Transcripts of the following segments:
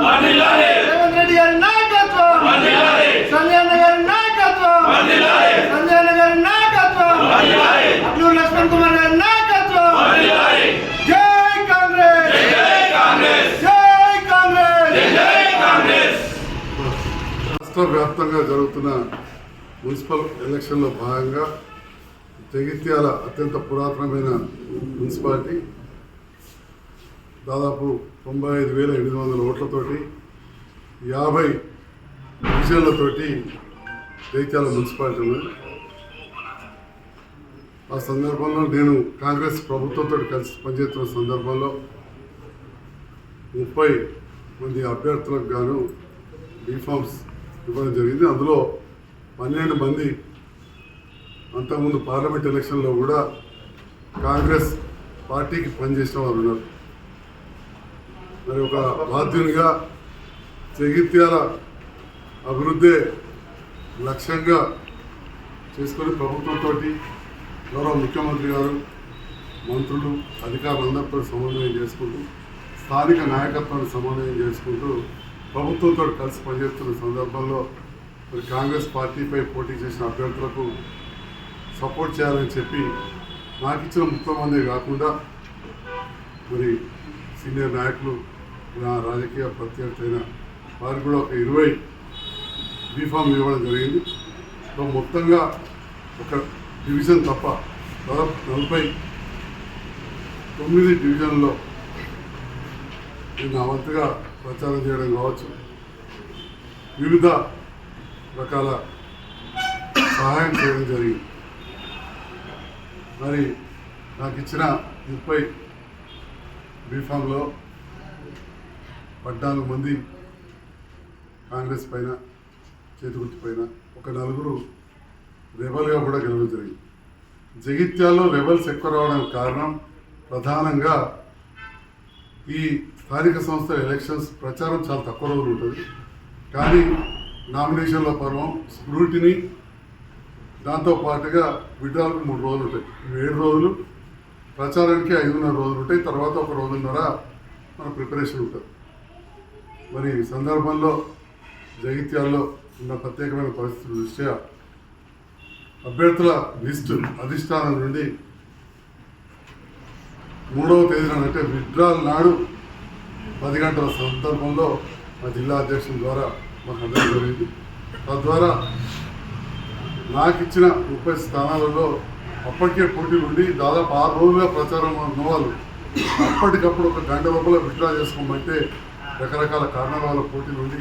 రేవంత్ రెడ్డి గారి నాయకత్వం, సంజయ్ అన్న గారి నాయకత్వం, సంజయ్ అన్న గారి నాయకత్వం, అల్లూరు లక్ష్మణ్ కుమార్ గారి నాయకత్వం. జై కాంగ్రెస్, జై కాంగ్రెస్. రాష్ట్ర వ్యాప్తంగా జరుగుతున్న మున్సిపల్ ఎలక్షన్లో భాగంగా జగిత్యాల అత్యంత పురాతనమైన మున్సిపాలిటీ దాదాపు 95,800 ఓట్లతోటి 50 డివిజన్లతోటి జగిత్యాల మున్సిపాలిటీ ఉన్నది. ఆ సందర్భంలో నేను కాంగ్రెస్ ప్రభుత్వంతో కలిసి పనిచేస్తున్న సందర్భంలో 30 మంది అభ్యర్థులకు గాను బీఫామ్స్ ఇవ్వడం జరిగింది. అందులో 12 మంది అంతకుముందు పార్లమెంట్ ఎలక్షన్లో కూడా కాంగ్రెస్ పార్టీకి పనిచేసిన వారు ఉన్నారు. మరి ఒక బాధ్యునిగా జగిత్యాల అభివృద్ధి లక్ష్యంగా చేసుకొని ప్రభుత్వంతో గౌరవ ముఖ్యమంత్రి గారు, మంత్రులు, అధికారులందరితో సమన్వయం చేసుకుంటూ స్థానిక నాయకత్వాన్ని సమన్వయం చేసుకుంటూ ప్రభుత్వంతో కలిసి పనిచేస్తున్న సందర్భంలో మరి కాంగ్రెస్ పార్టీపై పోటీ చేసిన అభ్యర్థులకు సపోర్ట్ చేయాలని చెప్పి నాకు ఇచ్చిన 30 మంది కాకుండా మరి సీనియర్ నాయకులు, నా రాజకీయ ప్రత్యర్థి అయిన వారికి కూడా ఒక 20 బీఫామ్ ఇవ్వడం జరిగింది. మొత్తంగా ఒక డివిజన్ తప్ప దాదాపు 49 డివిజన్లో నేను నా వంతుగా ప్రచారం చేయడం కావచ్చు, వివిధ రకాల సహాయం చేయడం జరిగింది. మరి నాకు ఇచ్చిన 30 బీఫామ్లో 14 మంది కాంగ్రెస్ పైన, చేతిగుర్తి పైన, ఒక 4 రెబల్గా కూడా గెలవడం జరిగింది. జగిత్యాల్లో రెబల్స్ ఎక్కువ రావడానికి కారణం ప్రధానంగా ఈ స్థానిక సంస్థల ఎలక్షన్స్ ప్రచారం చాలా తక్కువ రోజులు ఉంటుంది. కానీ నామినేషన్ల పర్వం, స్క్రూటినీ, దాంతోపాటుగా విడ్రాల్కి 3 రోజులు ఉంటాయి. 7 రోజులు, ప్రచారానికి 5.5 రోజులు ఉంటాయి. తర్వాత 1 రోజున్నర మన ప్రిపరేషన్ ఉంటుంది. మరి ఈ సందర్భంలో జగిత్యాల్లో ఉన్న ప్రత్యేకమైన పరిస్థితుల దృష్ట్యా అభ్యర్థుల లిస్టు అధిష్టానం నుండి 3వ తేదీన అంటే విడ్రాల్ నాడు 10 గంటల సందర్భంలో మా జిల్లా అధ్యక్షుల ద్వారా మాకు అందడం జరిగింది. తద్వారా నాకు ఇచ్చిన 30 స్థానాలలో అప్పటికే పోటీలు ఉండి దాదాపు 6 రోజులుగా ప్రచారం ఉన్న వాళ్ళు అప్పటికప్పుడు ఒక గంట లోపల విత్డ్రా చేసుకోమంటే రకరకాల కారణాల వల్ల పోటీలు ఉండి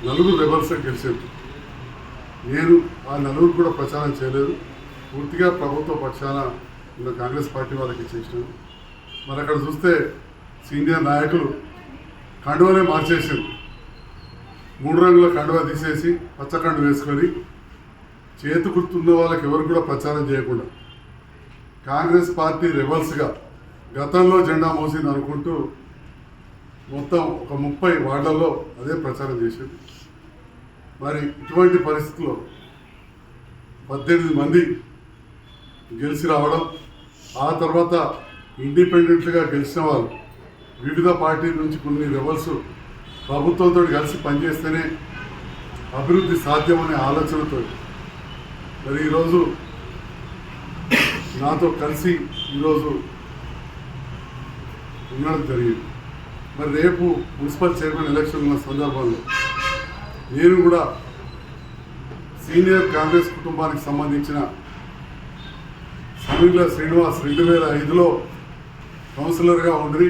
4 రెబల్స్ గెలిచారు. నేను ఆ 4 కూడా ప్రచారం చేయలేదు, పూర్తిగా ప్రభుత్వ పక్షాన ఉన్న కాంగ్రెస్ పార్టీ వాళ్ళకి చేసినాను. మరి అక్కడ చూస్తే సీనియర్ నాయకులు కండువనే మార్చేసారు. 3 రంగుల కండువా తీసేసి పచ్చ కండు వేసుకొని చేతి గుర్తున్న వాళ్ళకి ఎవరు కూడా ప్రచారం చేయకుండా కాంగ్రెస్ పార్టీ రెబల్స్గా గతంలో జెండా మోసింది అనుకుంటూ మొత్తం ఒక 30 వార్డులలో అదే ప్రచారం చేసింది. మరి ఇటువంటి పరిస్థితుల్లో 18 మంది గెలిచి రావడం, ఆ తర్వాత ఇండిపెండెంట్గా గెలిచిన వాళ్ళు వివిధ పార్టీల నుంచి కొన్ని రెబల్స్ ప్రభుత్వంతో కలిసి పనిచేస్తేనే అభివృద్ధి సాధ్యమనే ఆలోచనతో మరి ఈరోజు నాతో కలిసి ఈరోజు ఉండడం జరిగింది. మరి రేపు మున్సిపల్ చైర్మన్ ఎలక్షన్ ఉన్న సందర్భంలో నేను కూడా సీనియర్ కాంగ్రెస్ కుటుంబానికి సంబంధించిన సమీల శ్రీనివాస్ 2005లో కౌన్సిలర్గా ఉండి,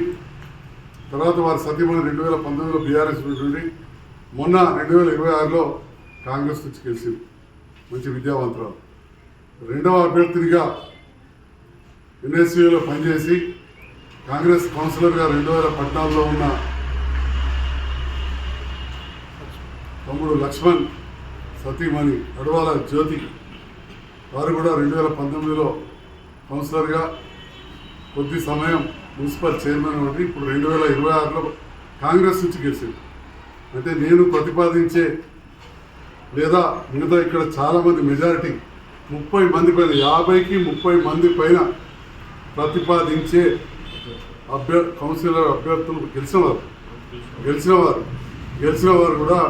తర్వాత వారి సతీమణి 2019లో బీఆర్ఎస్ ఉండి, మొన్న 2026లో కాంగ్రెస్ నుంచి గెలిచింది. మంచి విద్యావంతురాలు. 2వ అభ్యర్థినిగా ఎన్ఎస్యూలో పనిచేసి కాంగ్రెస్ కౌన్సిలర్గా 2014లో ఉన్న తమ్ముడు లక్ష్మణ్ సతీమణి అడవాల జ్యోతి, వారు కూడా 2019లో కౌన్సిలర్గా కొద్ది సమయం మున్సిపల్ చైర్మన్ ఉండి ఇప్పుడు 2026లో కాంగ్రెస్ నుంచి గెలిచింది. అంటే నేను ప్రతిపాదించే లేదా మిగతా ఇక్కడ చాలామంది మెజారిటీ 30 మంది పైన 50కి 30 మంది పైన ప్రతిపాదించే కౌన్సిలర్ అభ్యర్థులు గెలిచిన వారు గెలిచిన వారు కూడా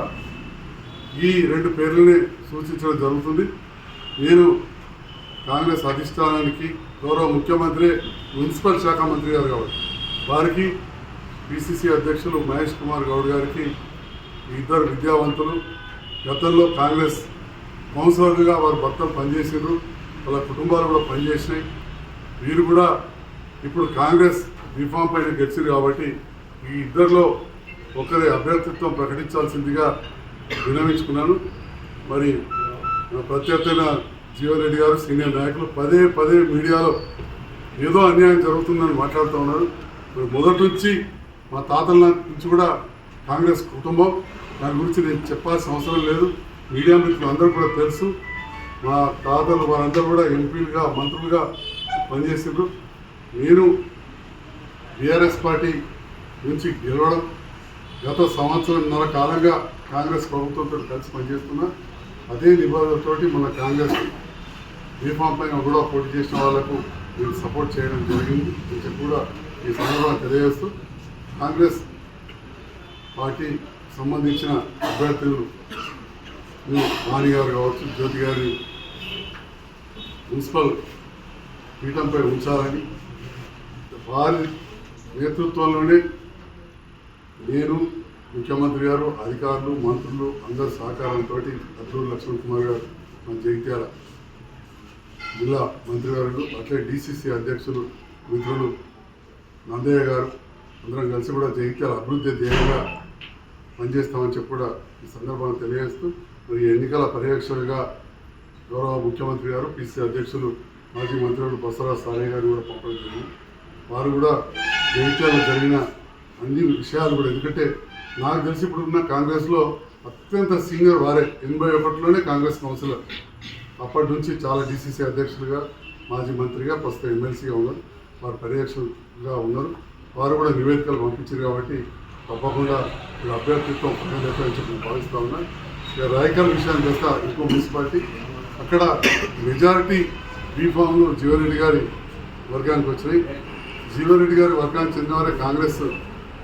ఈ 2 పేర్లనే సూచించడం జరుగుతుంది. నేను కాంగ్రెస్ అధిష్టానానికి గౌరవ ముఖ్యమంత్రి మున్సిపల్ శాఖ మంత్రి గారు కాబట్టి వారికి పిసిసి అధ్యక్షులు మహేష్ కుమార్ గౌడ్ గారికి ఈ 2 విద్యావంతులు గతంలో కాంగ్రెస్ కౌన్సిలర్గా వారు భర్తలు పనిచేసారు, వాళ్ళ కుటుంబాలు కూడా పనిచేసినాయి. వీరు కూడా ఇప్పుడు కాంగ్రెస్ రిఫార్మ్ పైన గెలిచారు కాబట్టి ఈ 2లో ఒకరి అభ్యర్థిత్వం ప్రకటించాల్సిందిగా విన్నవించుకున్నాను. మరి ప్రత్యర్థైన జీవన్ రెడ్డి గారు సీనియర్ నాయకులు పదే మీడియాలో ఏదో అన్యాయం జరుగుతుందని మాట్లాడుతూ ఉన్నారు. మరి మొదటి నుంచి మా తాతల నుంచి కూడా కాంగ్రెస్ కుటుంబం, దాని గురించి నేను చెప్పాల్సిన అవసరం లేదు. మీడియా మిత్రులు అందరూ కూడా తెలుసు. మా తాతలు వారందరూ కూడా ఎంపీలుగా మంత్రులుగా పనిచేసారు. నేను బీఆర్ఎస్ పార్టీ నుంచి గెలవడం గత సంవత్సరంన్నర కాలంగా కాంగ్రెస్ ప్రభుత్వంతో కలిసి పనిచేస్తున్నా. అదే నిబంధనతోటి మన కాంగ్రెస్ రిఫార్మ్ పైన కూడా పోటీ చేసిన వాళ్లకు నేను సపోర్ట్ చేయడం జరిగింది అని చెప్పి కూడా ఈ సందర్భంగా తెలియజేస్తూ కాంగ్రెస్ పార్టీ సంబంధించిన అభ్యర్థులు వాణి గారు కావచ్చు, జ్యోతి గారిని మున్సిపల్ పీఠంపై ఉంచాలని వారి నేతృత్వంలోనే నేను, ముఖ్యమంత్రి గారు, అధికారులు, మంత్రులు అందరి సహకారంతో అల్లూరి లక్ష్మణ్ కుమార్ గారు, మన జగిత్యాల జిల్లా మంత్రి గారు, అట్లే డిసిసి అధ్యక్షులు మిత్రులు నందయ్య గారు అందరం కలిసి కూడా జగిత్యాల అభివృద్ధి ధ్యేయంగా పనిచేస్తామని చెప్పి కూడా ఈ సందర్భంగా తెలియజేస్తూ మరి ఎన్నికల పర్యవేక్షకులుగా గౌరవ ముఖ్యమంత్రి గారు, పిసిసి అధ్యక్షులు మాజీ మంత్రులు బసవరాజ్ సారయ్య గారు కూడా పంపడం జరిగింది. వారు కూడా జగిత్యాలలో జరిగిన అన్ని విషయాలు కూడా, ఎందుకంటే నాకు తెలిసి ఇప్పుడున్న కాంగ్రెస్లో అత్యంత సీనియర్ వారే, 81లోనే కాంగ్రెస్ కౌన్సిలర్, అప్పటి నుంచి చాలా డిసిసి అధ్యక్షులుగా, మాజీ మంత్రిగా, ప్రస్తుతం ఎమ్మెల్సీగా ఉన్నారు. వారు పర్యవేక్షకులుగా ఉన్నారు. వారు కూడా నివేదికలు పంపించారు కాబట్టి తప్పకుండా వీళ్ళ అభ్యర్థిత్వం పనిచేస్తారని చెప్పి నేను భావిస్తూ ఉన్నా. ఇక రాయకల్ విషయానికి వస్తా, ఇంకో మున్సిపాలిటీ అక్కడ మెజారిటీ బీఫామ్లు జీవన్ రెడ్డి గారి వర్గానికి వచ్చినాయి. జీవన్ రెడ్డి గారి వర్గానికి చెందిన వారే కాంగ్రెస్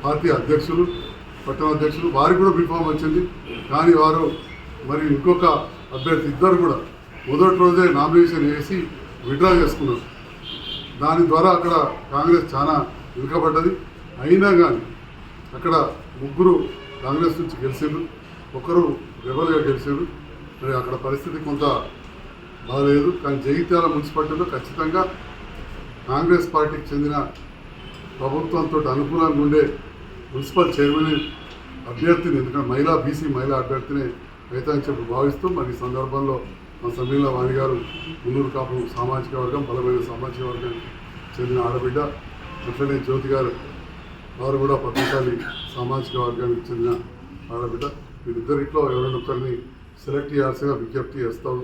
పార్టీ అధ్యక్షులు, పట్టణ అధ్యక్షులు, వారికి కూడా బీఫామ్ వచ్చింది. కానీ వారు మరి ఇంకొక అభ్యర్థి ఇద్దరు కూడా మొదటి రోజే నామినేషన్ వేసి విత్డ్రా చేసుకున్నారు. దాని ద్వారా అక్కడ కాంగ్రెస్ చాలా వెనుకబడ్డది. అయినా కానీ అక్కడ 3 కాంగ్రెస్ నుంచి గెలిచారు, ఒకరు రెబల్గా గెలిచారు. మరి అక్కడ పరిస్థితి కొంత బాగలేదు. కానీ జగిత్యాల మున్సిపాలిటీలో ఖచ్చితంగా కాంగ్రెస్ పార్టీకి చెందిన ప్రభుత్వంతో అనుకూలంగా ఉండే మున్సిపల్ చైర్మన్ అభ్యర్థిని, ఎందుకంటే బీసీ మహిళా అభ్యర్థిని అయితే అని చెప్పి భావిస్తూ మరి ఈ సందర్భంలో మా సమీల వాణి గారు మున్నూరు కాపు సామాజిక వర్గం, బలమైన సామాజిక వర్గానికి చెందిన ఆడబిడ్డ, అట్లనే జ్యోతి గారు వారు కూడా పద్మశాలి సామాజిక వర్గానికి చెందిన ఆడబిడ్డ, వీరిద్దరిట్లో ఎవరైనా ఒకరిని సెలెక్ట్ చేయాల్సిన విజ్ఞప్తి చేస్తాం.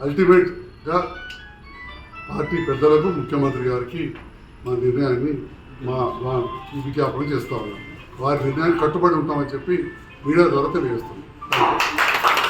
అల్టిమేట్గా పార్టీ పెద్దలకు, ముఖ్యమంత్రి గారికి మా నిర్ణయాన్ని మా విజ్ఞాపన చేస్తూ ఉన్నాం. వారి నిర్ణయాన్ని కట్టుబడి ఉంటామని చెప్పి మీడియా ద్వారా తెలియజేస్తాం.